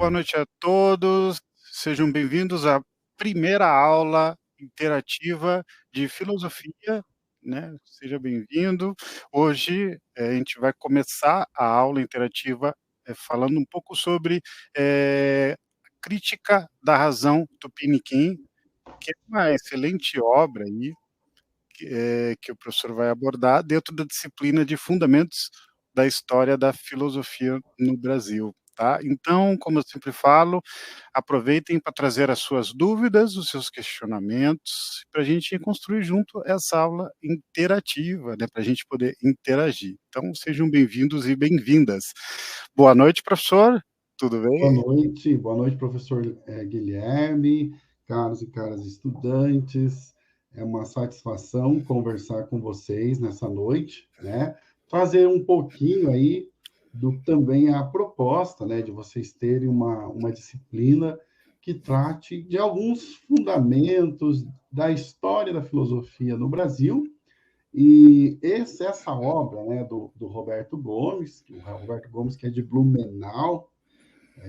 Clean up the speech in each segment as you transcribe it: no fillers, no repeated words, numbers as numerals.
boa noite a todos. Sejam bem-vindos à primeira aula interativa de filosofia, né? Seja bem-vindo. Hoje, a gente vai começar a aula interativa, falando um pouco sobre, crítica da razão Tupiniquim, que é uma excelente obra aí, que o professor vai abordar dentro da disciplina de Fundamentos da História da Filosofia no Brasil, tá? Então, como eu sempre falo, aproveitem para trazer as suas dúvidas, os seus questionamentos, para a gente construir junto essa aula interativa, né, para a gente poder interagir. Então, sejam bem-vindos e bem-vindas. Boa noite, professor. Tudo bem? Boa noite, professor Guilherme, caros e caras estudantes. É uma satisfação conversar com vocês nessa noite, né? Trazer um pouquinho aí do também a proposta, né, de vocês terem uma disciplina que trate de alguns fundamentos da história da filosofia no Brasil. E essa obra, né, do Roberto Gomes, que é de Blumenau,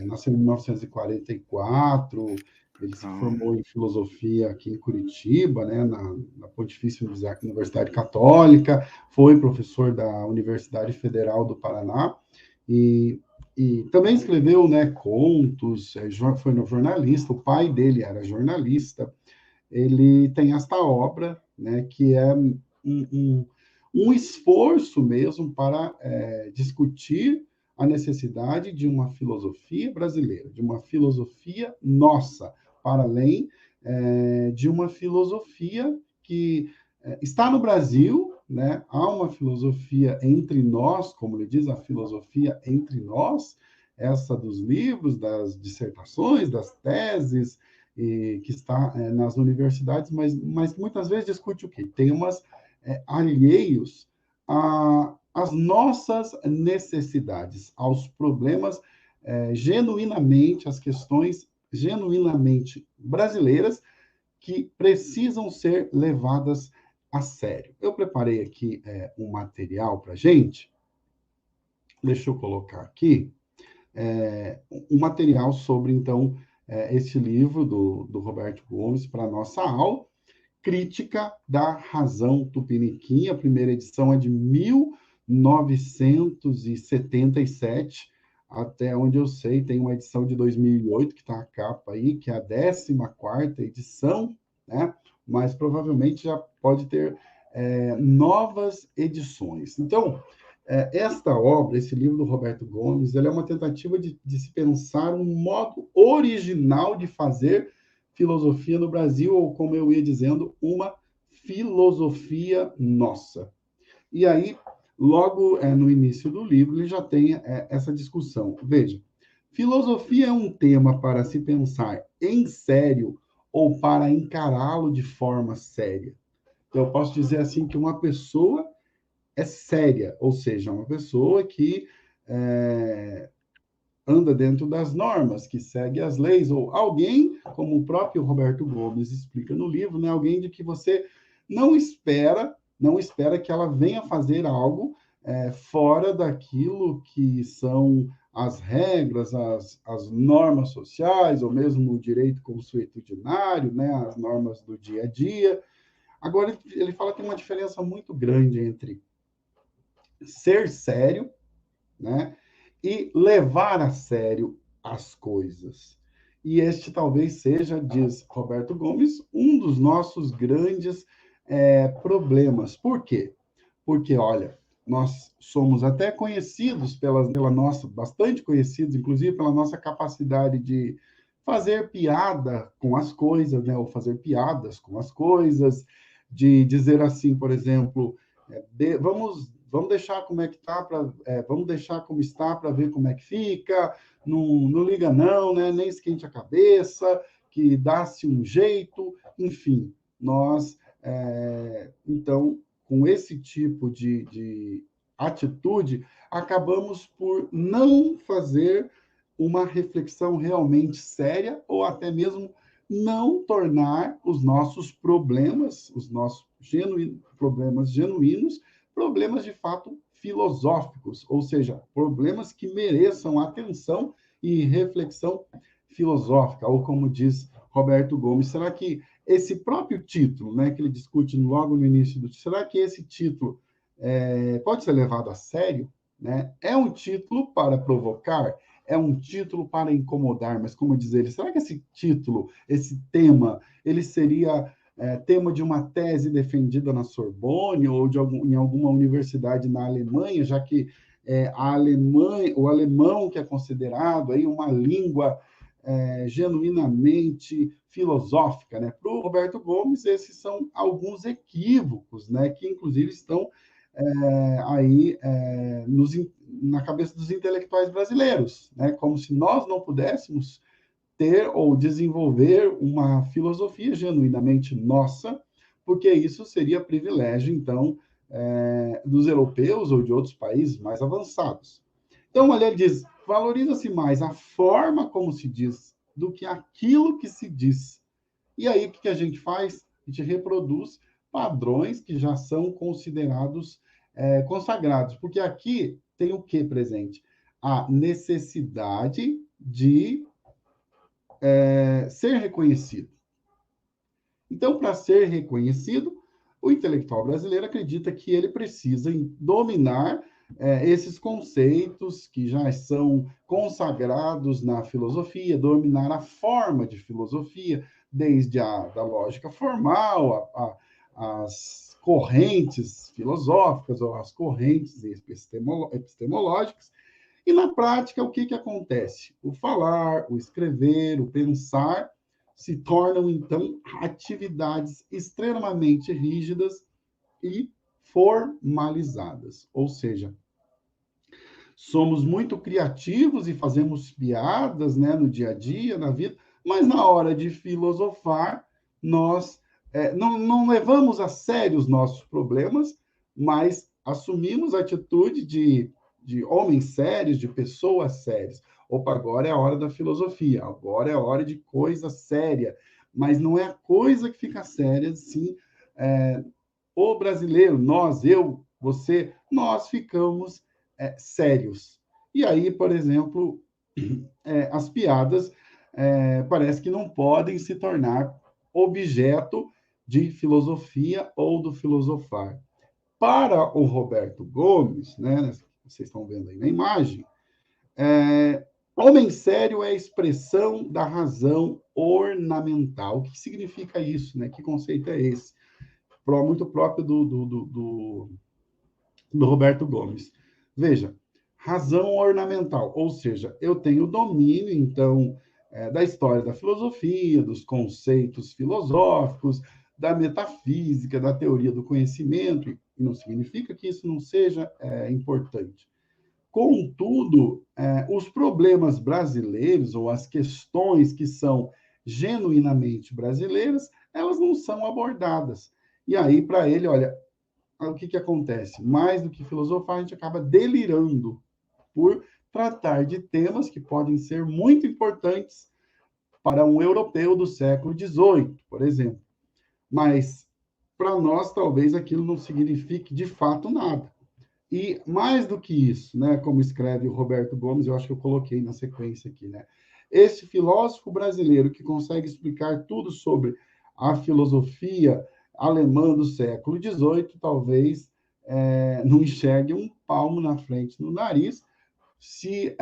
nasceu em 1944, ele se Então, formou em filosofia aqui em Curitiba, né, na Pontifícia Universidade Católica, foi professor da Universidade Federal do Paraná e, e também escreveu, né, contos, foi no jornalista, o pai dele era jornalista. Ele tem esta obra, né, que é um, um esforço mesmo para discutir a necessidade de uma filosofia brasileira, de uma filosofia nossa, para além de uma filosofia que está no Brasil, né? Há uma filosofia entre nós, como ele diz, a filosofia entre nós, essa dos livros, das dissertações, das teses, que está nas universidades, mas muitas vezes discute o quê? Temas alheios às nossas necessidades, aos problemas genuinamente, às questões genuinamente brasileiras que precisam ser levadas a sério. Eu preparei aqui um material para a gente, deixa eu colocar aqui, um material sobre, então, esse livro do Roberto Gomes para a nossa aula, Crítica da Razão Tupiniquim. A primeira edição é de 1977, até onde eu sei, tem uma edição de 2008, que está a capa aí, que é a 14ª edição, né? Mas provavelmente já pode ter novas edições. Então, esta obra, esse livro do Roberto Gomes, ele é uma tentativa de se pensar um modo original de fazer filosofia no Brasil, ou como eu ia dizendo, uma filosofia nossa. E aí, logo no início do livro, ele já tem essa discussão. Veja, filosofia é um tema para se pensar em sério ou para encará-lo de forma séria. Então, eu posso dizer assim que uma pessoa é séria, ou seja, uma pessoa que anda dentro das normas, que segue as leis, ou alguém, como o próprio Roberto Gomes explica no livro, né, alguém de que você não espera que ela venha fazer algo fora daquilo que são as regras, as normas sociais, ou mesmo o direito consuetudinário, né, as normas do dia a dia. Agora, ele fala que tem uma diferença muito grande entre ser sério, né, e levar a sério as coisas. E este talvez seja, diz Roberto Gomes, um dos nossos grandes problemas. Por quê? Porque, olha, nós somos até conhecidos pela nossa, bastante conhecidos, inclusive pela nossa capacidade de fazer piada com as coisas, né? Ou fazer piadas com as coisas, de dizer assim, por exemplo, vamos deixar como é que tá vamos deixar como está para ver como é que fica, não liga não, né? Nem esquente a cabeça, que dá-se um jeito, enfim, nós então com esse tipo de atitude, acabamos por não fazer uma reflexão realmente séria ou até mesmo não tornar os nossos problemas, os nossos problemas genuínos, problemas de fato filosóficos, ou seja, problemas que mereçam atenção e reflexão filosófica, ou como diz Roberto Gomes, será que esse próprio título, né, que ele discute logo no início do, será que esse título pode ser levado a sério? Né? É um título para provocar, é um título para incomodar, mas como diz ele, será que esse título, esse tema, ele seria tema de uma tese defendida na Sorbonne ou em alguma universidade na Alemanha, já que a Alemanha, o alemão que é considerado aí uma língua genuinamente filosófica, né? Para o Roberto Gomes, esses são alguns equívocos, né? Que inclusive estão aí na cabeça dos intelectuais brasileiros, né? Como se nós não pudéssemos ter ou desenvolver uma filosofia genuinamente nossa, porque isso seria privilégio, então, dos europeus ou de outros países mais avançados. Então, olha, ele diz, valoriza-se mais a forma como se diz do que aquilo que se diz. E aí, o que a gente faz? A gente reproduz padrões que já são considerados consagrados. Porque aqui tem o que presente? A necessidade de ser reconhecido. Então, para ser reconhecido, o intelectual brasileiro acredita que ele precisa dominar esses conceitos que já são consagrados na filosofia, dominar a forma de filosofia, desde da lógica formal, as correntes filosóficas ou as correntes epistemológicas. E na prática, o que acontece? O falar, o escrever, o pensar se tornam, então, atividades extremamente rígidas e formalizadas. Ou seja, somos muito criativos e fazemos piadas, né, no dia a dia, na vida, mas na hora de filosofar, nós não levamos a sério os nossos problemas, mas assumimos a atitude de homens sérios, de pessoas sérias. Opa, agora é a hora da filosofia, agora é a hora de coisa séria. Mas não é a coisa que fica séria, sim. O brasileiro, nós, eu, você, nós ficamos sérios. E aí, por exemplo, as piadas parece que não podem se tornar objeto de filosofia ou do filosofar. Para o Roberto Gomes, né, vocês estão vendo aí na imagem, homem sério é a expressão da razão ornamental. O que significa isso? Né? Que conceito é esse? Muito próprio do Roberto Gomes. Veja, razão ornamental, ou seja, eu tenho domínio, então, da história da filosofia, dos conceitos filosóficos, da metafísica, da teoria do conhecimento, e não significa que isso não seja importante. Contudo, os problemas brasileiros, ou as questões que são genuinamente brasileiras, elas não são abordadas. E aí, para ele, olha, o que acontece? Mais do que filosofar, a gente acaba delirando por tratar de temas que podem ser muito importantes para um europeu do século XVIII, por exemplo. Mas, para nós, talvez aquilo não signifique de fato nada. E mais do que isso, né, como escreve o Roberto Gomes, eu acho que eu coloquei na sequência aqui, né? Esse filósofo brasileiro que consegue explicar tudo sobre a filosofia alemã do século XVIII, talvez não enxergue um palmo na frente no nariz, se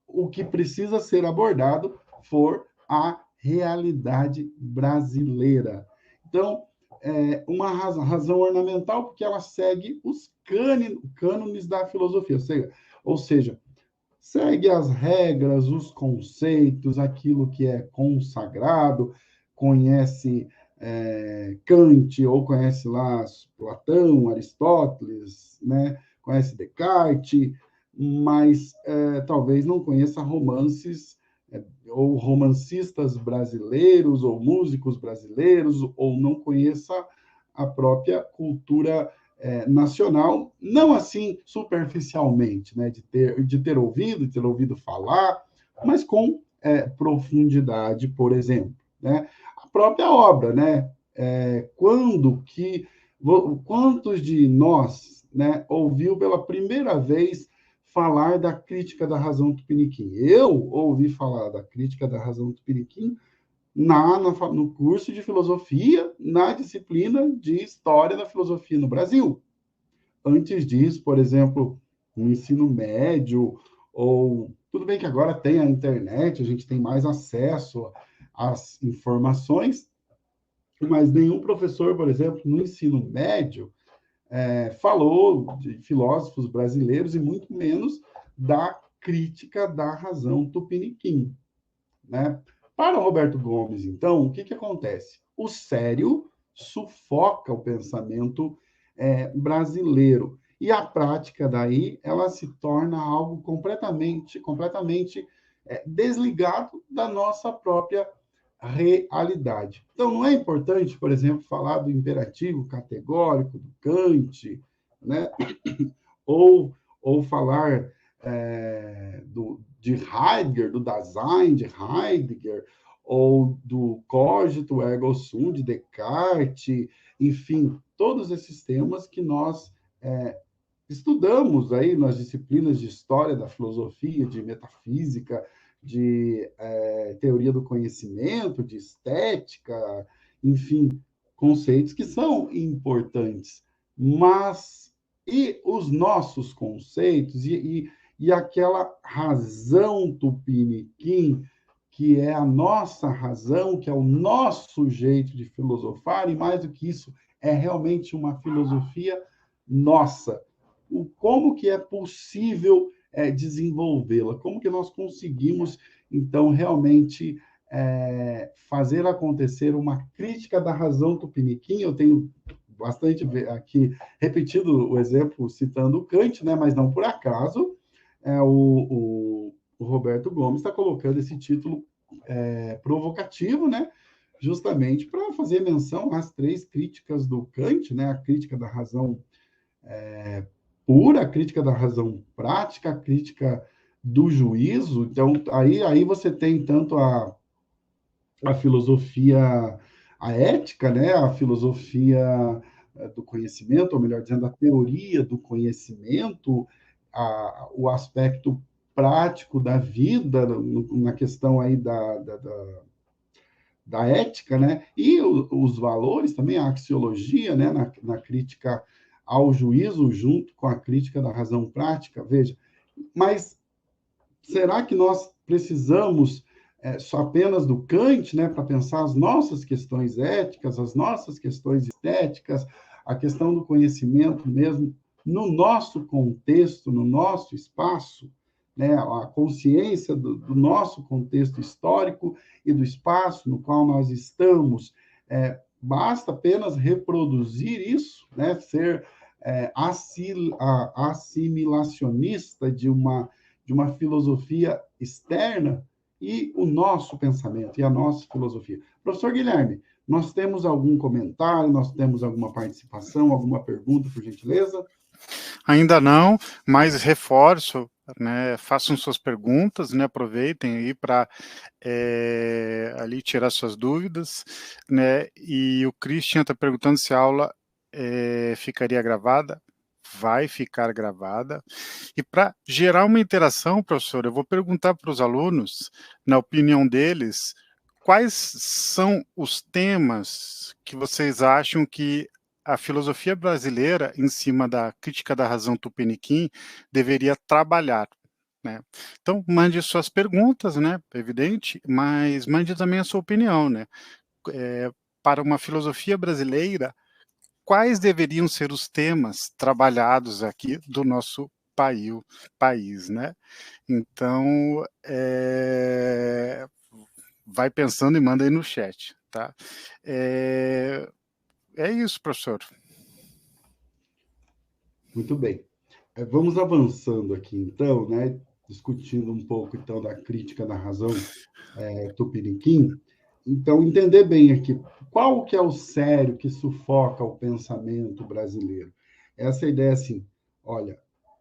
o que precisa ser abordado for a realidade brasileira. Então, uma razão ornamental, porque ela segue os cânones da filosofia, ou seja, segue as regras, os conceitos, aquilo que é consagrado, conhece Kant, ou conhece lá Platão, Aristóteles, né? Conhece Descartes, mas talvez não conheça romances ou romancistas brasileiros, ou músicos brasileiros, ou não conheça a própria cultura nacional, não assim superficialmente, né, de ter ouvido falar, mas com profundidade, por exemplo. Né? A própria obra, né? Quantos de nós, né, ouviu pela primeira vez falar da crítica da razão tupiniquim. Eu ouvi falar da crítica da razão tupiniquim no curso de filosofia, na disciplina de história da filosofia no Brasil. Antes disso, por exemplo, no ensino médio, ou tudo bem que agora tem a internet, a gente tem mais acesso às informações, mas nenhum professor, por exemplo, no ensino médio, falou de filósofos brasileiros e muito menos da crítica da razão tupiniquim, né? Para o Roberto Gomes, então, o que, que acontece? O sério sufoca o pensamento brasileiro. E a prática daí, ela se torna algo completamente desligado da nossa própria realidade. Então, não é importante, por exemplo, falar do imperativo categórico do Kant, né? ou falar de Heidegger, do Dasein de Heidegger, ou do cogito ergo sum de Descartes, enfim, todos esses temas que nós estudamos aí nas disciplinas de história da filosofia, de metafísica, de teoria do conhecimento, de estética, enfim, conceitos que são importantes, mas e os nossos conceitos e aquela razão tupiniquim, que é a nossa razão, que é o nosso jeito de filosofar, e mais do que isso, é realmente uma filosofia nossa. Como que é possível desenvolvê-la? Como que nós conseguimos, então, realmente fazer acontecer uma crítica da razão tupiniquim? Eu tenho bastante aqui repetido o exemplo citando Kant, né? Mas não por acaso o Roberto Gomes está colocando esse título provocativo, né? Justamente para fazer menção às 3 críticas do Kant, né? A crítica da razão pura, a crítica da razão prática, a crítica do juízo. Então, aí você tem tanto a filosofia, a ética, né? A filosofia do conhecimento, ou melhor dizendo, a teoria do conhecimento, o aspecto prático da vida, na questão aí da ética, né? E os valores também, a axiologia, né? Na crítica ao juízo, junto com a crítica da razão prática. Veja, mas será que nós precisamos só apenas do Kant, né, para pensar as nossas questões éticas, as nossas questões estéticas, a questão do conhecimento mesmo, no nosso contexto, no nosso espaço, né, a consciência do nosso contexto histórico e do espaço no qual nós estamos? Basta apenas reproduzir isso, né, ser assimilacionista de uma filosofia externa e o nosso pensamento e a nossa filosofia. Professor Guilherme, nós temos algum comentário, nós temos alguma participação, alguma pergunta, por gentileza? Ainda não, mas reforço, né, façam suas perguntas, né, aproveitem aí para ali tirar suas dúvidas, né, e o Christian está perguntando se a aula ficaria gravada. Vai ficar gravada. E para gerar uma interação, professor, eu vou perguntar para os alunos, na opinião deles, quais são os temas que vocês acham que a filosofia brasileira, em cima da crítica da razão tupiniquim, deveria trabalhar, né? Então, mande suas perguntas, né? Evidente, mas mande também a sua opinião, né? Para uma filosofia brasileira, quais deveriam ser os temas trabalhados aqui do nosso país, né? Então, vai pensando e manda aí no chat, tá? É isso, professor. Muito bem. Vamos avançando aqui, então, né? Discutindo um pouco, então, da crítica da razão tupiniquim. Então, entender bem aqui, qual que é o sério que sufoca o pensamento brasileiro? Essa ideia assim, olha,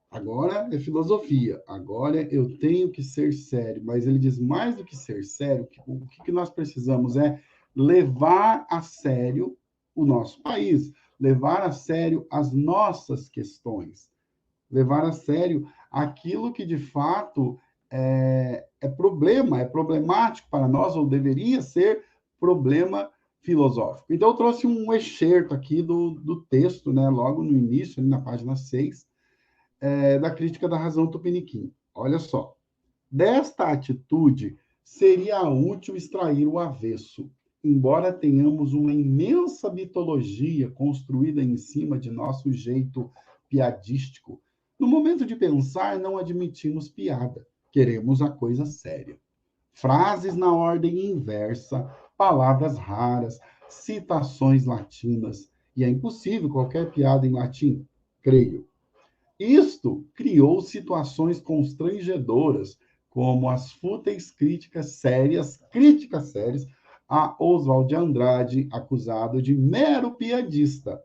agora é filosofia, agora eu tenho que ser sério, mas ele diz mais do que ser sério, o que nós precisamos é levar a sério o nosso país, levar a sério as nossas questões, levar a sério aquilo que, de fato, é problemático para nós, ou deveria ser problema filosófico. Então, eu trouxe um excerto aqui do texto, né, logo no início, na página 6, da Crítica da Razão Tupiniquim. Olha só. Desta atitude, seria útil extrair o avesso, embora tenhamos uma imensa mitologia construída em cima de nosso jeito piadístico. No momento de pensar, não admitimos piada, queremos a coisa séria. Frases na ordem inversa, palavras raras, citações latinas, e é impossível qualquer piada em latim, creio. Isto criou situações constrangedoras, como as fúteis críticas sérias a Oswald de Andrade, acusado de mero piadista.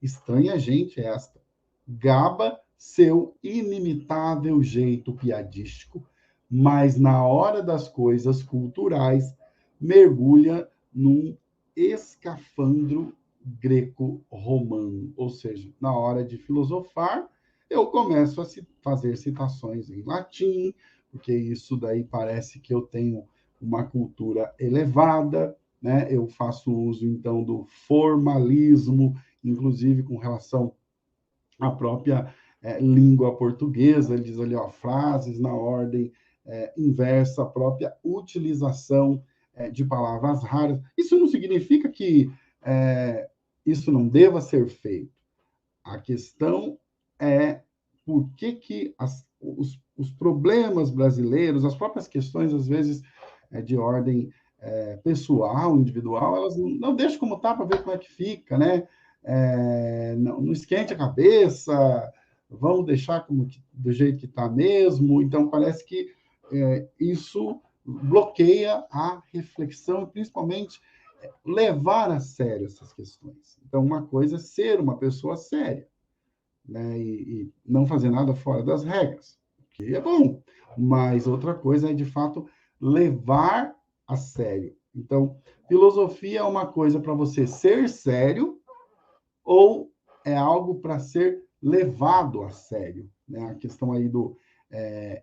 Estranha gente esta. Gaba seu inimitável jeito piadístico, mas na hora das coisas culturais mergulha num escafandro greco-romano, ou seja, na hora de filosofar, eu começo a fazer citações em latim, porque isso daí parece que eu tenho uma cultura elevada, né? Eu faço uso, então, do formalismo, inclusive com relação à própria língua portuguesa. Ele diz ali, ó, frases na ordem inversa, a própria utilização de palavras raras. Isso não significa que isso não deva ser feito. A questão é por que os problemas brasileiros, as próprias questões, às vezes, de ordem pessoal, individual, elas não deixam como tá para ver como é que fica, né? Não esquente a cabeça, vamos deixar do jeito que está mesmo. Então, parece que isso bloqueia a reflexão, principalmente levar a sério essas questões. Então, uma coisa é ser uma pessoa séria, né, e não fazer nada fora das regras, que é bom, mas outra coisa é, de fato, levar a sério. Então, filosofia é uma coisa para você ser sério ou é algo para ser levado a sério, né? A questão aí do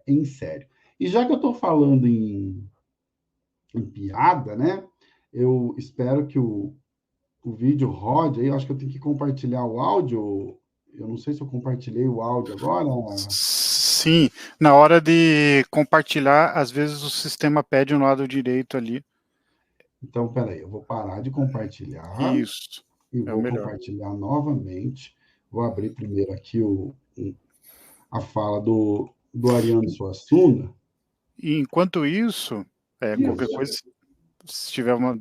em sério. E já que eu estou falando em piada, né? Eu espero que o vídeo rode aí. Eu acho que eu tenho que compartilhar o áudio. Eu não sei se eu compartilhei o áudio agora. Sim, na hora de compartilhar, às vezes o sistema pede no lado direito ali. Então, peraí, eu vou parar de compartilhar Isso, e é o vou melhor. compartilhar novamente. Vou abrir primeiro aqui a fala do Ariano Suassuna. E enquanto isso, qualquer coisa, se tiver uma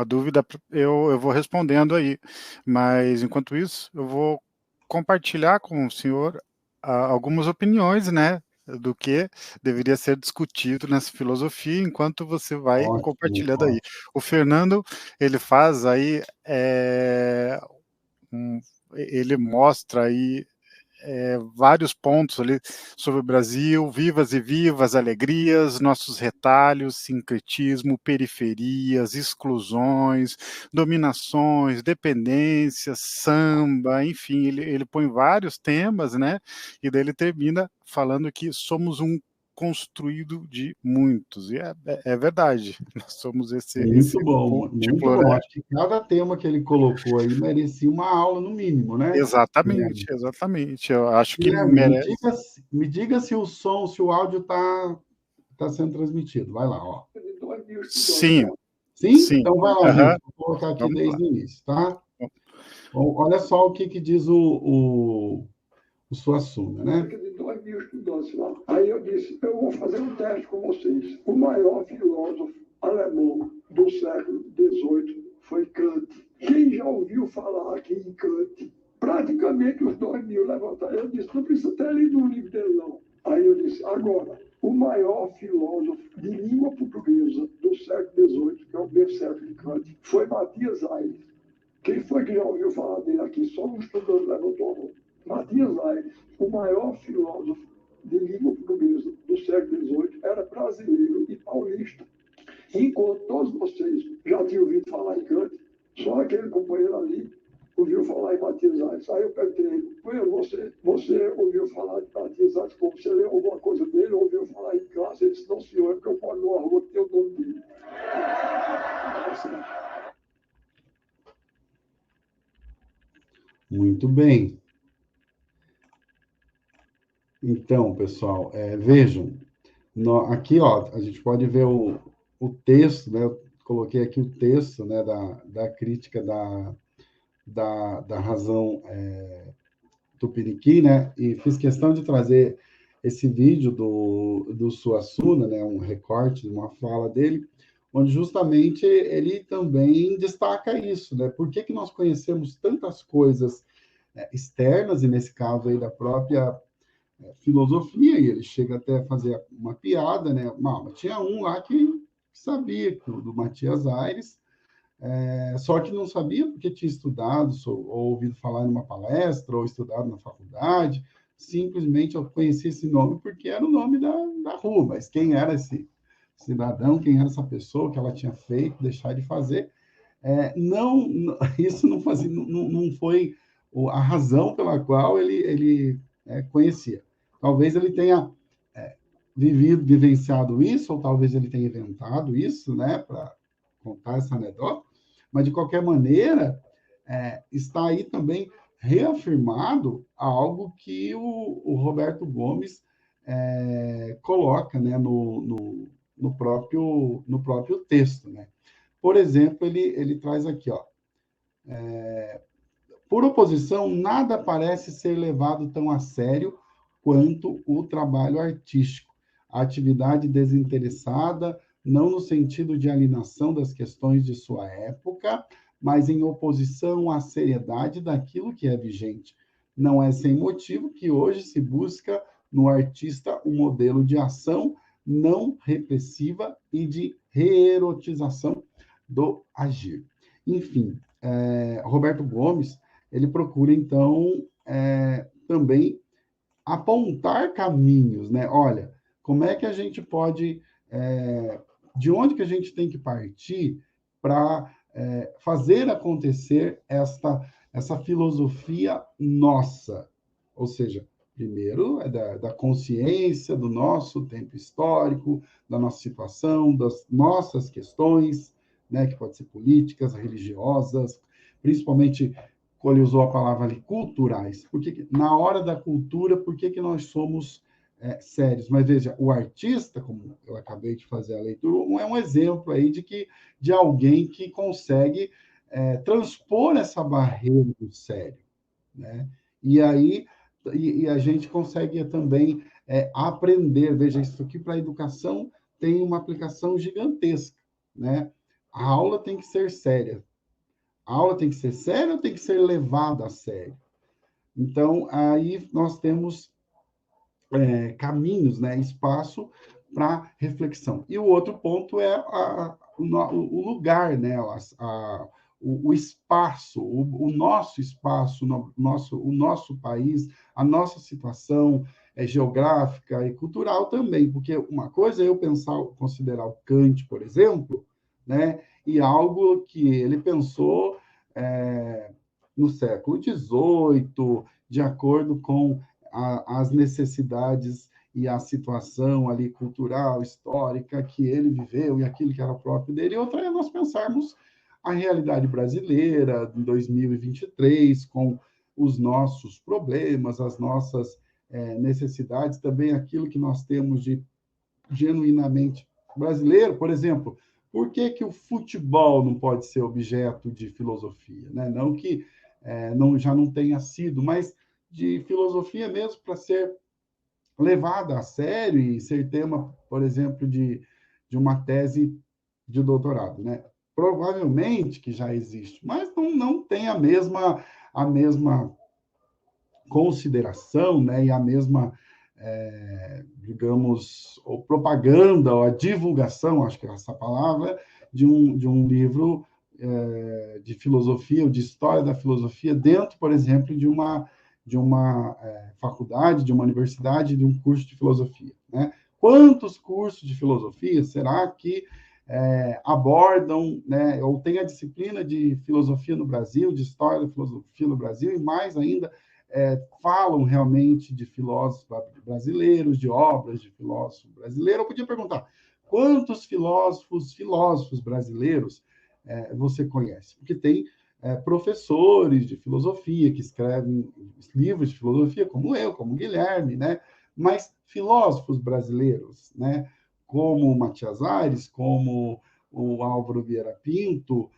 dúvida, eu vou respondendo aí. Mas, enquanto isso, eu vou compartilhar com o senhor algumas opiniões, né, do que deveria ser discutido nessa filosofia, enquanto você vai Ótimo, compartilhando aí. ótimo. O Fernando, ele faz aí, ele mostra aí vários pontos ali sobre o Brasil, vivas e vivas, alegrias, nossos retalhos, sincretismo, periferias, exclusões, dominações, dependências, samba, enfim, ele põe vários temas, né? E daí ele termina falando que somos um construído de muitos, e é verdade, nós somos esse Muito bom, muito múltiplo, bom. né? Acho que cada tema que ele colocou aí merecia uma aula, no mínimo, né? Exatamente, exatamente, eu acho que Guilherme, merece. me diga se o som, se o áudio tá sendo transmitido. Vai lá, ó. Sim, Sim? sim, Então vai lá, aham. gente. Vou colocar aqui Vamos lá. desde o início, tá? Bom, olha só o que diz o Suassuna, né? De 2.000 estudantes lá. Aí eu disse, eu vou fazer um teste com vocês. O maior filósofo alemão do século XVIII foi Kant. Quem já ouviu falar aqui em Kant? Praticamente os 2.000 levantaram. Eu disse, não precisa ter lido o livro dele, não. Aí eu disse, agora, o maior filósofo de língua portuguesa do século XVIII, que é o mesmo século de Kant, foi Matias Aires. Quem foi que já ouviu falar dele aqui? Só um estudante levantou a mão. Matias Aires, o maior filósofo de língua portuguesa do século XVIII, era brasileiro e paulista. Enquanto todos vocês já tinham ouvido falar em Kant, só aquele companheiro ali, ouviu falar em Matias Aires? Aí eu perguntei, você ouviu falar de Matias Aires? Você leu alguma coisa dele? Ouviu falar em casa? Ele disse, não, senhor, é porque eu moro numa rua que tem o nome dele. Muito bem. Então, pessoal, vejam, aqui, ó, a gente pode ver o texto, né? Eu coloquei aqui o texto, né, da crítica da razão Tupiniquim, né? E fiz questão de trazer esse vídeo do Suassuna, né? Um recorte de uma fala dele, onde justamente ele também destaca isso, né? Por que nós conhecemos tantas coisas externas, e nesse caso aí da própria filosofia, e ele chega até a fazer uma piada, né? Mas tinha um lá que sabia do Matias Aires, só que não sabia porque tinha estudado, ou ouvido falar em uma palestra, ou estudado na faculdade, simplesmente eu conheci esse nome porque era o nome da rua, mas quem era esse cidadão, quem era essa pessoa que ela tinha feito, deixar de fazer, não, isso não, fazia, não foi a razão pela qual ele conhecia. Talvez ele tenha vivenciado isso, ou talvez ele tenha inventado isso, né, para contar essa anedota, mas de qualquer maneira, está aí também reafirmado algo que o Roberto Gomes coloca, né, no próprio texto, né? Por exemplo, ele traz aqui, ó, por oposição, nada parece ser levado tão a sério quanto o trabalho artístico, a atividade desinteressada, não no sentido de alienação das questões de sua época, mas em oposição à seriedade daquilo que é vigente. Não é sem motivo que hoje se busca no artista um modelo de ação não repressiva e de reerotização do agir. Enfim, Roberto Gomes, ele procura, então, também apontar caminhos, né? Olha, como é que a gente pode, de onde que a gente tem que partir para fazer acontecer essa filosofia nossa? Ou seja, primeiro é da consciência do nosso tempo histórico, da nossa situação, das nossas questões, né, que pode ser políticas, religiosas, principalmente quando ele usou a palavra ali, culturais. Porque na hora da cultura, por que nós somos sérios? Mas veja, o artista, como eu acabei de fazer a leitura, é um exemplo aí de alguém que consegue transpor essa barreira do sério, né? E aí a gente consegue também aprender. Veja, isso aqui para a educação tem uma aplicação gigantesca, né? A aula tem que ser séria. A aula tem que ser séria ou tem que ser levada a sério? Então, aí nós temos caminhos, né, espaço para reflexão. E o outro ponto é o lugar, né, o espaço, o nosso espaço, o nosso país, a nossa situação geográfica e cultural também, porque uma coisa é eu considerar o Kant, por exemplo, né, e algo que ele pensou no século XVIII, de acordo com as necessidades e a situação ali cultural, histórica que ele viveu e aquilo que era próprio dele. E outra é nós pensarmos a realidade brasileira em 2023, com os nossos problemas, as nossas necessidades, também aquilo que nós temos de genuinamente brasileiro. Por exemplo, por que o futebol não pode ser objeto de filosofia? Né? Não que já não tenha sido, mas de filosofia mesmo para ser levada a sério e ser tema, por exemplo, de uma tese de doutorado, né? Provavelmente que já existe, mas não tem a mesma consideração, né? E a mesma, digamos, ou propaganda, ou a divulgação, acho que é essa palavra, de um livro de filosofia ou de história da filosofia dentro, por exemplo, de uma faculdade, de uma universidade, de um curso de filosofia, né? Quantos cursos de filosofia será que abordam, né, ou tem a disciplina de filosofia no Brasil, de história da filosofia no Brasil, e mais ainda, falam realmente de filósofos brasileiros, de obras de filósofos brasileiros. Eu podia perguntar, quantos filósofos brasileiros você conhece? Porque tem professores de filosofia que escrevem livros de filosofia, como eu, como o Guilherme, né? Mas filósofos brasileiros, né? Como o Matias Aires, como o Álvaro Vieira Pinto,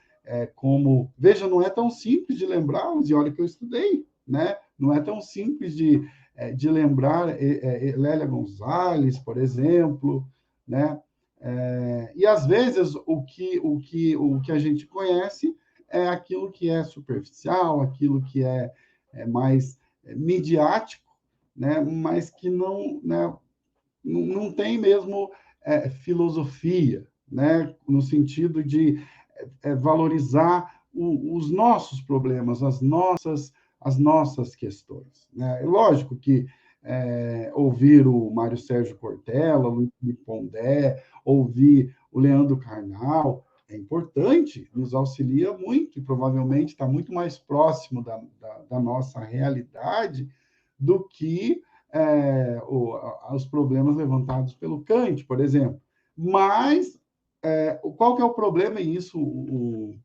como... Veja, não é tão simples de lembrá-los, e olha que eu estudei, né? Não é tão simples de lembrar Lélia Gonzalez, por exemplo, né? E, às vezes, o que a gente conhece é aquilo que é superficial, aquilo que é mais midiático, né? Mas que não, né? Não tem mesmo filosofia, né? No sentido de valorizar os nossos problemas, as nossas questões, né? É lógico que ouvir o Mário Sérgio Cortella, o Luiz Pondé, ouvir o Leandro Carnal é importante, nos auxilia muito e provavelmente está muito mais próximo da nossa realidade do que os problemas levantados pelo Kant, por exemplo. Mas qual que é o problema? E isso o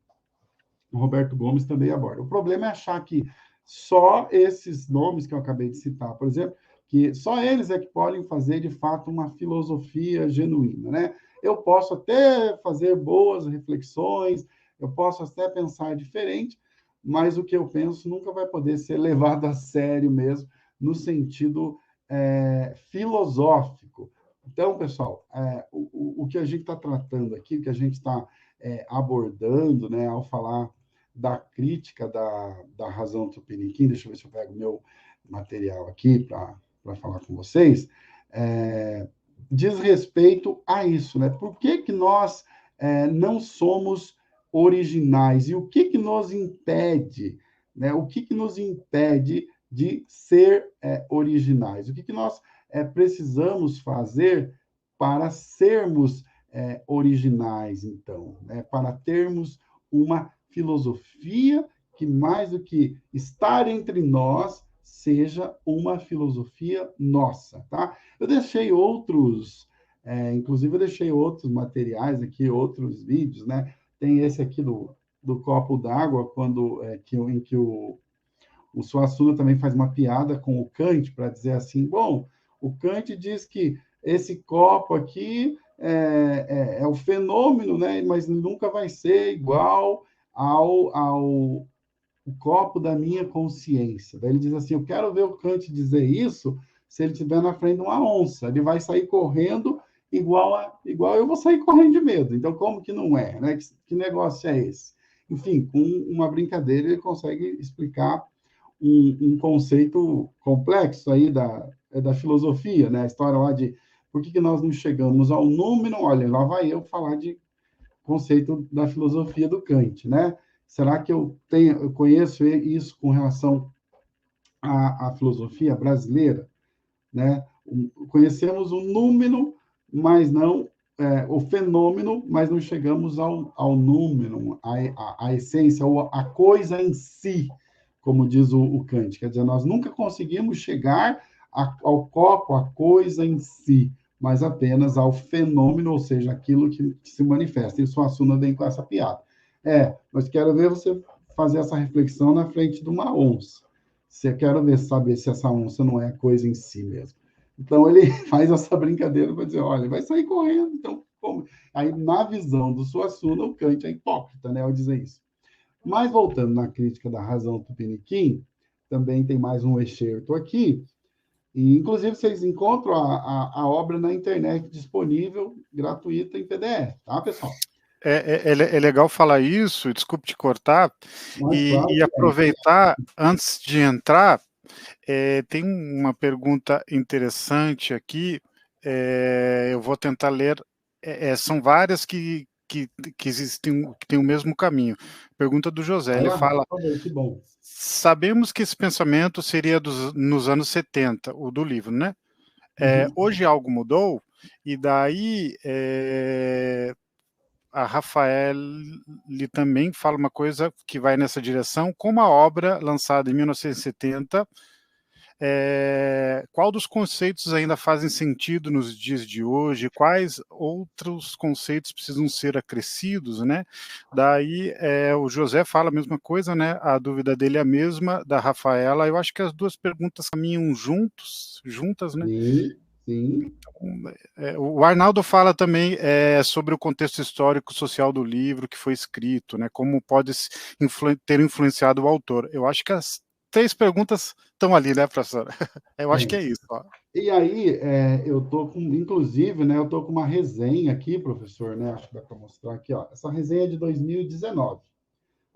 Roberto Gomes também aborda. O problema é achar que só esses nomes que eu acabei de citar, por exemplo, que só eles é que podem fazer, de fato, uma filosofia genuína, né? Eu posso até fazer boas reflexões, eu posso até pensar diferente, mas o que eu penso nunca vai poder ser levado a sério mesmo, no sentido filosófico. Então, pessoal, o que a gente está tratando aqui, o que a gente está abordando, né, ao falar da crítica da razão tupiniquim, deixa eu ver se eu pego meu material aqui para falar com vocês, diz respeito a isso, né? Por que nós não somos originais? E o que nos impede, né? O que nos impede de ser originais? O que nós precisamos fazer para sermos originais, então, né? Para termos uma filosofia que, mais do que estar entre nós, seja uma filosofia nossa, tá? Eu deixei inclusive eu deixei outros materiais aqui, outros vídeos, né? Tem esse aqui do copo d'água, em que o Suassuna também faz uma piada com o Kant para dizer assim, bom, o Kant diz que esse copo aqui é o fenômeno, né? Mas nunca vai ser igual ao copo da minha consciência. Daí ele diz assim, eu quero ver o Kant dizer isso se ele estiver na frente de uma onça. Ele vai sair correndo igual eu vou sair correndo de medo. Então, como que não é? Né? Que negócio é esse? Enfim, com uma brincadeira, ele consegue explicar um conceito complexo aí da filosofia, né? A história lá de por que nós não chegamos ao número. Olha, lá vai eu falar de conceito da filosofia do Kant, né? Será que eu conheço isso com relação à filosofia brasileira, né? Conhecemos o número, mas não o fenômeno, mas não chegamos ao número, à essência, ou a coisa em si, como diz o Kant. Quer dizer, nós nunca conseguimos chegar ao copo, à coisa em si, mas apenas ao fenômeno, ou seja, aquilo que se manifesta. E o Suassuna vem com essa piada. Mas quero ver você fazer essa reflexão na frente de uma onça. Quero saber se essa onça não é a coisa em si mesmo. Então, ele faz essa brincadeira para dizer, olha, vai sair correndo, então, como? Aí, na visão do Suassuna, o Kant é hipócrita, né, ao dizer isso. Mas, voltando na crítica da razão tupiniquim, também tem mais um excerto aqui, e, inclusive, vocês encontram a obra na internet disponível, gratuita, em PDF, tá, pessoal? É legal falar isso, desculpe te cortar, e aproveitar, antes de entrar, tem uma pergunta interessante aqui, eu vou tentar ler, são várias que existem, que têm o mesmo caminho. Pergunta do José, ele fala, que bom. Sabemos que esse pensamento seria nos anos 70, o do livro, né? Hoje algo mudou, e daí a Rafael também fala uma coisa que vai nessa direção, como a obra lançada em 1970, qual dos conceitos ainda fazem sentido nos dias de hoje, quais outros conceitos precisam ser acrescidos, né? Daí o José fala a mesma coisa, né? A dúvida dele é a mesma, da Rafaela. Eu acho que as duas perguntas caminham juntas, né? Sim, sim. O Arnaldo fala também sobre o contexto histórico social do livro que foi escrito, né? Como pode ter influenciado o autor. Eu acho que as 3 perguntas estão ali, né, professora? Eu acho que é isso. Ó. E aí, eu estou com, inclusive, né, eu estou com uma resenha aqui, professor, né? Acho que dá para mostrar aqui, ó. Essa resenha é de 2019.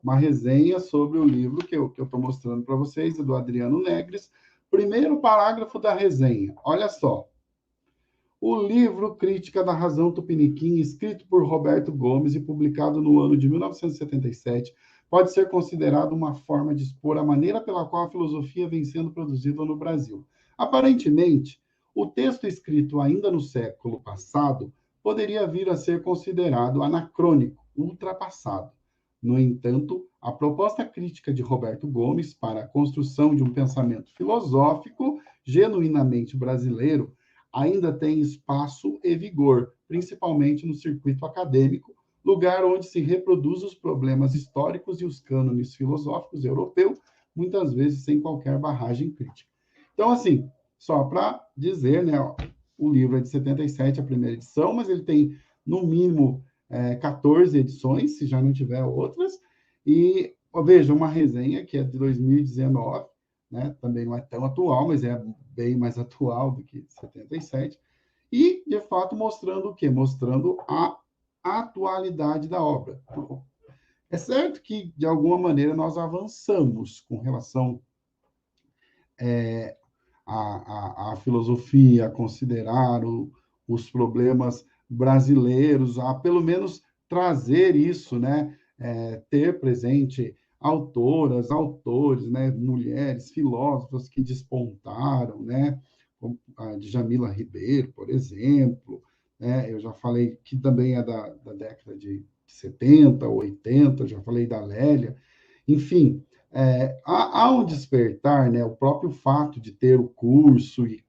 Uma resenha sobre o livro que eu estou mostrando para vocês, do Adriano Negres. Primeiro parágrafo da resenha. Olha só. O livro Crítica da Razão Tupiniquim, escrito por Roberto Gomes e publicado no ano de 1977, pode ser considerado uma forma de expor a maneira pela qual a filosofia vem sendo produzida no Brasil. Aparentemente, o texto escrito ainda no século passado poderia vir a ser considerado anacrônico, ultrapassado. No entanto, a proposta crítica de Roberto Gomes para a construção de um pensamento filosófico genuinamente brasileiro ainda tem espaço e vigor, principalmente no circuito acadêmico, lugar onde se reproduz os problemas históricos e os cânones filosóficos europeus, muitas vezes sem qualquer barragem crítica. Então, assim, só para dizer, né, ó, o livro é de 77, a primeira edição, mas ele tem, no mínimo, 14 edições, se já não tiver outras, e, veja, uma resenha que é de 2019, né? Também não é tão atual, mas é bem mais atual do que 77. E, de fato, mostrando o quê? Mostrando a atualidade da obra. É certo que, de alguma maneira, nós avançamos com relação à filosofia, a considerar os problemas brasileiros, a pelo menos trazer isso, né? Ter presente autoras, autores, né, mulheres, filósofas que despontaram, né, como a Djamila Ribeiro, por exemplo, né, eu já falei que também é da década de 70, 80, já falei da Lélia, enfim, há um despertar, né, o próprio fato de ter o curso e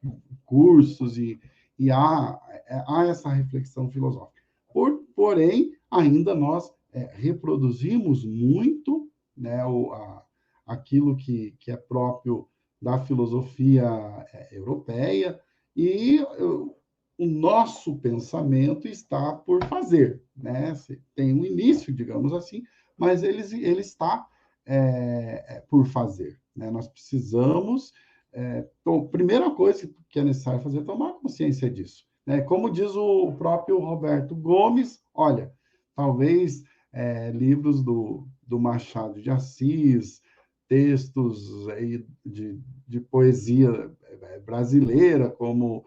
cursos e há essa reflexão filosófica. Porém, ainda nós reproduzimos muito, né, aquilo que é próprio da filosofia europeia, e o nosso pensamento está por fazer, né? Tem um início, digamos assim, mas ele está por fazer, né? Nós precisamos, primeira coisa que é necessário fazer é tomar consciência disso, né? Como diz o próprio Roberto Gomes, olha, talvez livros do Machado de Assis, textos aí de poesia brasileira, como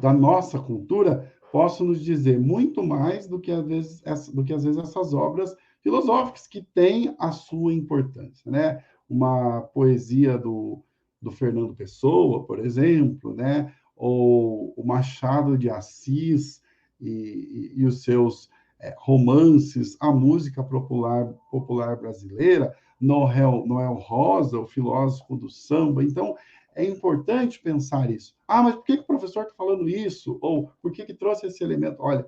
da nossa cultura, possam nos dizer muito mais do que às vezes essas obras filosóficas que têm a sua importância, né? Uma poesia do Fernando Pessoa, por exemplo, né? Ou o Machado de Assis e os seus romances, a música popular brasileira, Noel Rosa, o filósofo do samba. Então, é importante pensar isso. Ah, mas por que o professor está falando isso? Ou por que trouxe esse elemento? Olha,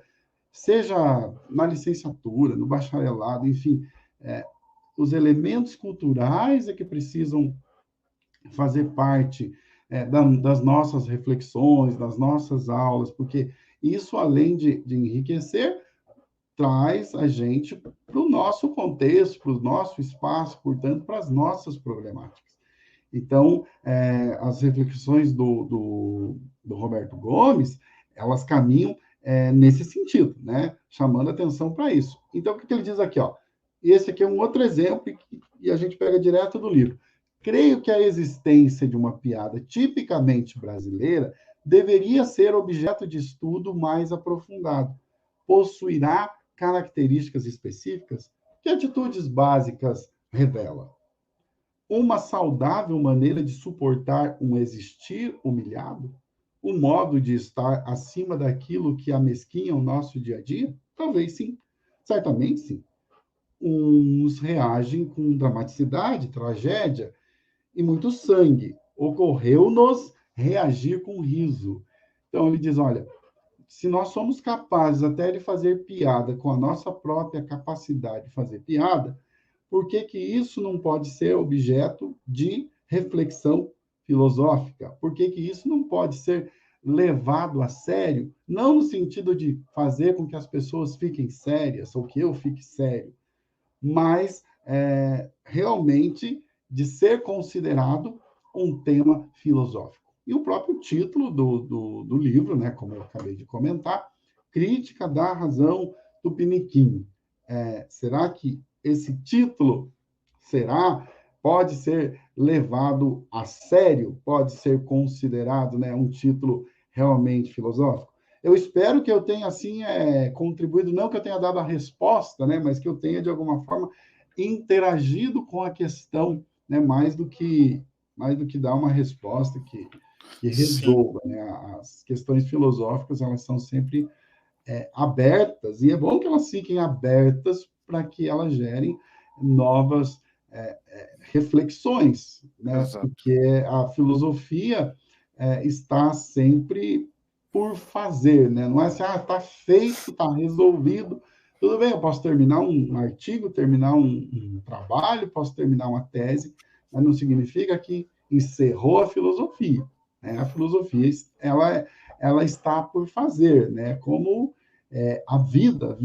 seja na licenciatura, no bacharelado, enfim, os elementos culturais é que precisam fazer parte das nossas reflexões, das nossas aulas, porque isso, além de enriquecer, traz a gente para o nosso contexto, para o nosso espaço, portanto, para as nossas problemáticas. Então, as reflexões do Roberto Gomes, elas caminham nesse sentido, né? Chamando atenção para isso. Então, o que ele diz aqui? Ó? Esse aqui é um outro exemplo e a gente pega direto do livro. Creio que a existência de uma piada tipicamente brasileira deveria ser objeto de estudo mais aprofundado. Possuirá características específicas? Que atitudes básicas revela? Uma saudável maneira de suportar um existir humilhado? o modo de estar acima daquilo que amesquinha o nosso dia a dia? Talvez sim, certamente sim. Uns reagem com dramaticidade, tragédia e muito sangue. Ocorreu-nos reagir com riso. Então ele diz, olha, se nós somos capazes até de fazer piada com a nossa própria capacidade de fazer piada, por que que isso não pode ser objeto de reflexão filosófica? Por que que isso não pode ser levado a sério? Não no sentido de fazer com que as pessoas fiquem sérias, ou que eu fique sério, mas realmente de ser considerado um tema filosófico. E o próprio título do livro, né, como eu acabei de comentar, Crítica da Razão Tupiniquim. Será que esse título pode ser levado a sério, pode ser considerado, né, um título realmente filosófico? Eu espero que eu tenha, assim, contribuído, não que eu tenha dado a resposta, né, mas que eu tenha, de alguma forma, interagido com a questão, né, mais do que dar uma resposta que resolva, né? As questões filosóficas, elas são sempre abertas, e é bom que elas fiquem abertas para que elas gerem novas reflexões, né? Exato. Porque a filosofia está sempre por fazer, né? Não é assim, está feito, está resolvido. Tudo bem, eu posso terminar um artigo, terminar um trabalho, posso terminar uma tese, mas não significa que encerrou a filosofia, né? A filosofia, ela está por fazer, né? Como a vida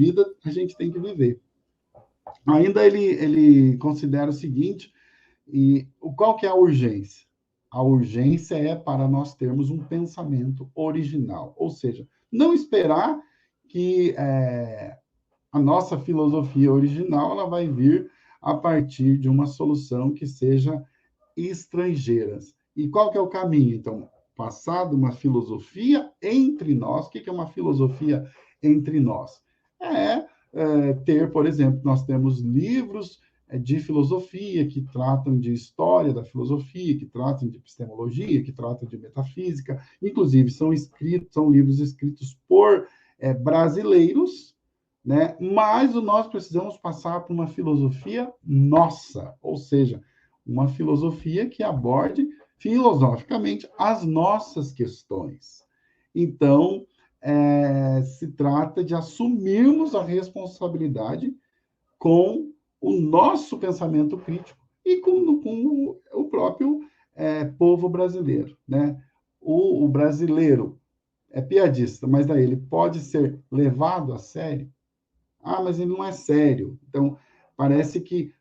a gente tem que viver. Ainda ele considera o seguinte, e qual que é a urgência? A urgência é para nós termos um pensamento original, ou seja, não esperar que a nossa filosofia original ela vai vir a partir de uma solução que seja estrangeira. E qual que é o caminho? Então, passado uma filosofia entre nós, o que é uma filosofia entre nós? Ter, por exemplo, nós temos livros de filosofia que tratam de história da filosofia, que tratam de epistemologia, que tratam de metafísica, inclusive são livros escritos por brasileiros, né? Mas nós precisamos passar por uma filosofia nossa, ou seja, uma filosofia que aborde filosoficamente as nossas questões. Então, se trata de assumirmos a responsabilidade com o nosso pensamento crítico e com o próprio povo brasileiro, né? O brasileiro é piadista, mas daí ele pode ser levado a sério? Ah, mas ele não é sério. Então, parece que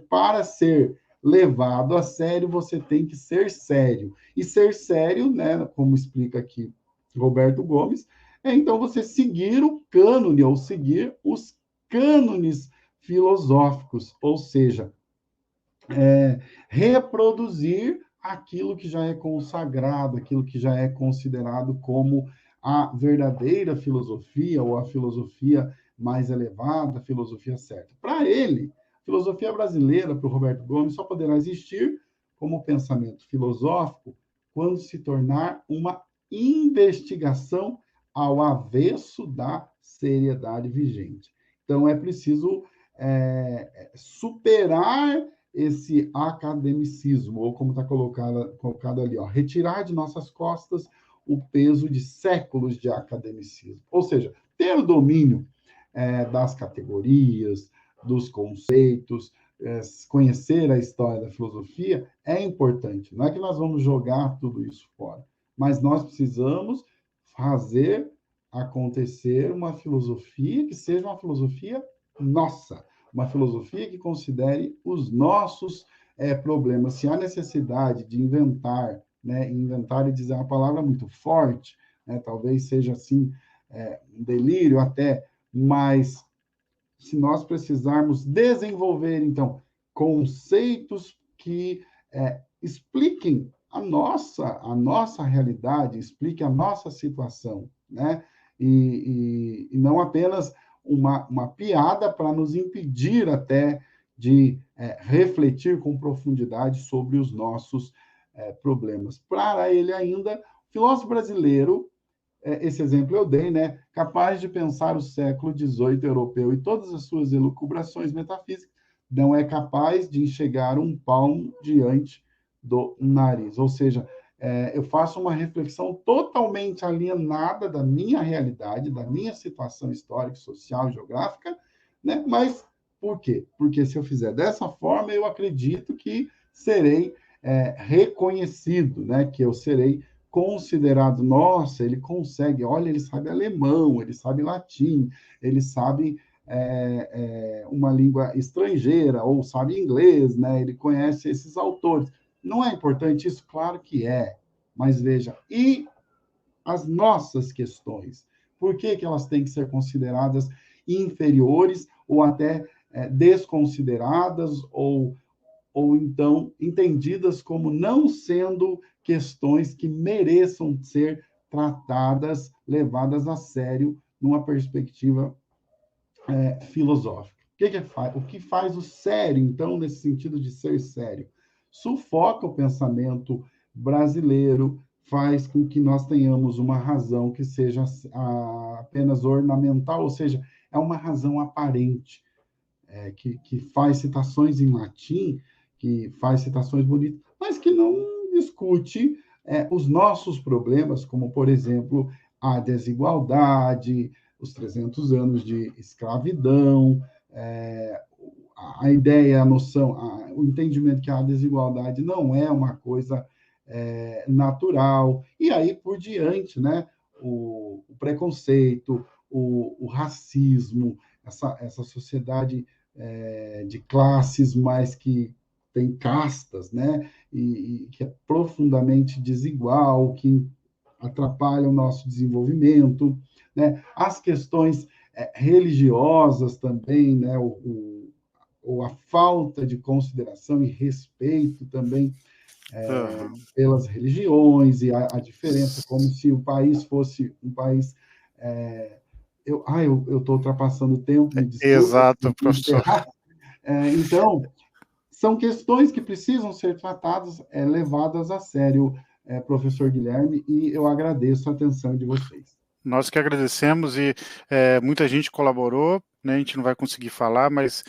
para ser levado a sério, você tem que ser sério. E ser sério, né, como explica aqui Roberto Gomes, então você seguir o cânone, ou seguir os cânones filosóficos, ou seja, reproduzir aquilo que já é consagrado, aquilo que já é considerado como a verdadeira filosofia, ou a filosofia mais elevada, a filosofia certa. Para ele, a filosofia brasileira, para o Roberto Gomes, só poderá existir como pensamento filosófico quando se tornar uma investigação ao avesso da seriedade vigente. Então, é preciso superar esse academicismo, ou como está colocado ali, retirar de nossas costas o peso de séculos de academicismo. Ou seja, ter o domínio das categorias, dos conceitos, conhecer a história da filosofia é importante. Não é que nós vamos jogar tudo isso fora, mas nós precisamos fazer acontecer uma filosofia que seja uma filosofia nossa, uma filosofia que considere os nossos problemas. Se há necessidade de inventar, né, inventar e dizer uma palavra muito forte, né, talvez seja assim um delírio até, mas se nós precisarmos desenvolver, então, conceitos que expliquem a nossa realidade, expliquem a nossa situação, né? E não apenas uma piada para nos impedir até de refletir com profundidade sobre os nossos problemas. Para ele ainda Filósofo brasileiro, esse exemplo eu dei, né? Capaz de pensar o século XVIII europeu e todas as suas elucubrações metafísicas, não é capaz de enxergar um palmo diante do nariz. Ou seja, eu faço uma reflexão totalmente alienada da minha realidade, da minha situação histórica, social, geográfica, né? Mas por quê? Porque se eu fizer dessa forma, eu acredito que serei reconhecido, né? Que eu serei considerado, nossa, ele consegue, olha, ele sabe alemão, ele sabe latim, ele sabe uma língua estrangeira, ou sabe inglês, né? Ele conhece esses autores. Não é importante isso? Claro que é, mas veja, e as nossas questões? Por que elas têm que ser consideradas inferiores ou até desconsideradas ou então entendidas como não sendo questões que mereçam ser tratadas, levadas a sério numa perspectiva filosófica? O que faz o sério, então, nesse sentido de ser sério? Sufoca o pensamento brasileiro, faz com que nós tenhamos uma razão que seja apenas ornamental, ou seja, é uma razão aparente, que faz citações em latim, que faz citações bonitas, mas que não discute os nossos problemas, como, por exemplo, a desigualdade, os 300 anos de escravidão, a ideia, a noção, o entendimento que a desigualdade não é uma coisa natural, e aí por diante, né? O preconceito, o racismo, essa sociedade de classes, mas que tem castas, né? E que é profundamente desigual, que atrapalha o nosso desenvolvimento, né? As questões religiosas também, né? Ou a falta de consideração e respeito também pelas religiões e a diferença, como se o país fosse um país... eu estou ultrapassando o tempo, me desculpe. Exato, professor. Então, são questões que precisam ser tratadas, levadas a sério, professor Guilherme, e eu agradeço a atenção de vocês. Nós que agradecemos e muita gente colaborou, né? A gente não vai conseguir falar, mas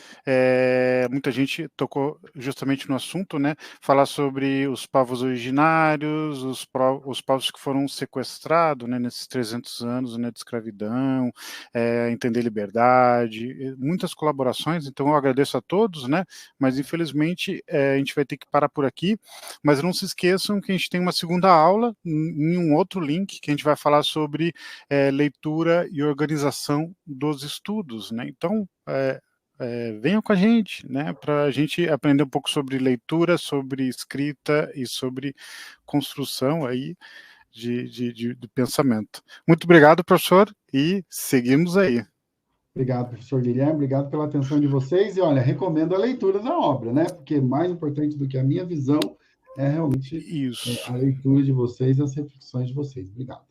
muita gente tocou justamente no assunto, né? Falar sobre os povos originários, os povos que foram sequestrados, né, nesses 300 anos, né, de escravidão, entender liberdade, muitas colaborações, então eu agradeço a todos, né? Mas infelizmente a gente vai ter que parar por aqui, mas não se esqueçam que a gente tem uma segunda aula em um outro link que a gente vai falar sobre leitura e organização dos estudos, né? Então, venham com a gente, né? Para a gente aprender um pouco sobre leitura, sobre escrita e sobre construção aí de pensamento. Muito obrigado, professor, e seguimos aí. Obrigado, professor Guilherme, obrigado pela atenção de vocês, e olha, recomendo a leitura da obra, né? Porque mais importante do que a minha visão é realmente a leitura de vocês e as reflexões de vocês. Obrigado.